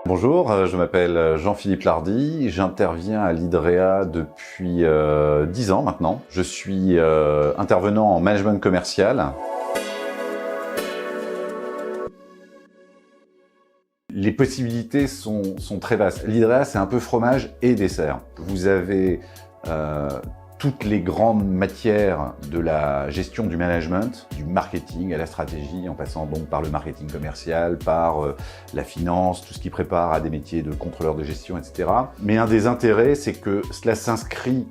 Bonjour, je m'appelle Jean-Philippe Lardy, j'interviens à l'IDREA depuis 10 ans maintenant. Je suis intervenant en management commercial. Les possibilités sont très vastes. L'IDREA, c'est un peu fromage et dessert. Vous avez toutes les grandes matières de la gestion du management, du marketing à la stratégie, en passant donc par le marketing commercial, par la finance, tout ce qui prépare à des métiers de contrôleur de gestion, etc. Mais un des intérêts, c'est que cela s'inscrit,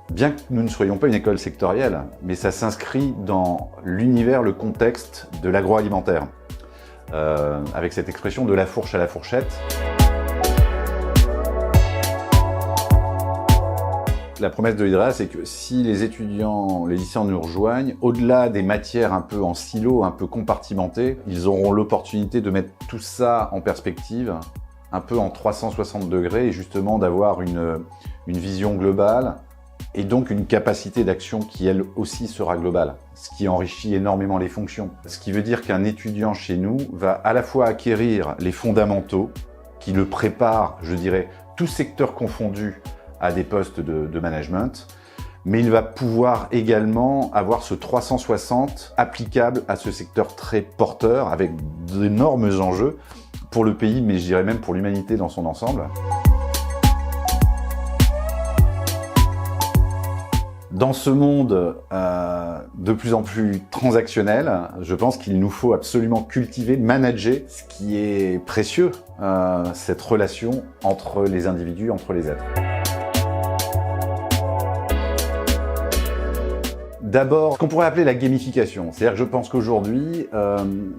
bien que nous ne soyons pas une école sectorielle, mais ça s'inscrit dans l'univers, le contexte de l'agroalimentaire, avec cette expression de la fourche à la fourchette. La promesse de l'IDREA, c'est que si les étudiants, les lycéens nous rejoignent, au-delà des matières un peu en silo, un peu compartimentées, ils auront l'opportunité de mettre tout ça en perspective, un peu en 360 degrés, et justement d'avoir une vision globale, et donc une capacité d'action qui, elle aussi, sera globale, ce qui enrichit énormément les fonctions. Ce qui veut dire qu'un étudiant chez nous va à la fois acquérir les fondamentaux, qui le préparent, je dirais, tous secteurs confondus, à des postes de management, mais il va pouvoir également avoir ce 360 applicable à ce secteur très porteur, avec d'énormes enjeux pour le pays, mais je dirais même pour l'humanité dans son ensemble. Dans ce monde de plus en plus transactionnel, je pense qu'il nous faut absolument cultiver, manager ce qui est précieux, cette relation entre les individus, entre les êtres. D'abord, ce qu'on pourrait appeler la gamification. C'est-à-dire que je pense qu'aujourd'hui,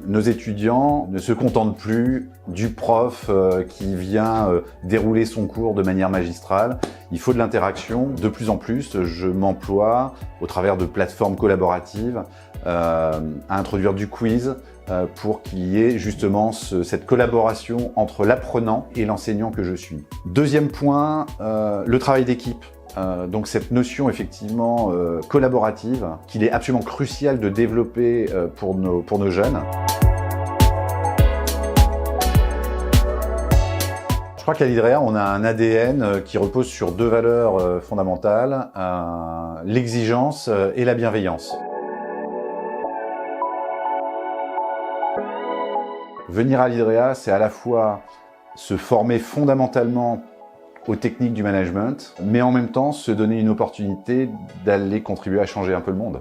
nos étudiants ne se contentent plus du prof qui vient dérouler son cours de manière magistrale. Il faut de l'interaction. De plus en plus, je m'emploie, au travers de plateformes collaboratives, à introduire du quiz pour qu'il y ait justement cette collaboration entre l'apprenant et l'enseignant que je suis. Deuxième point, le travail d'équipe. Donc cette notion effectivement collaborative qu'il est absolument crucial de développer pour nos jeunes. Je crois qu'à l'IDREA, on a un ADN qui repose sur deux valeurs fondamentales, l'exigence et la bienveillance. Venir à l'IDREA, c'est à la fois se former fondamentalement aux techniques du management, mais en même temps se donner une opportunité d'aller contribuer à changer un peu le monde.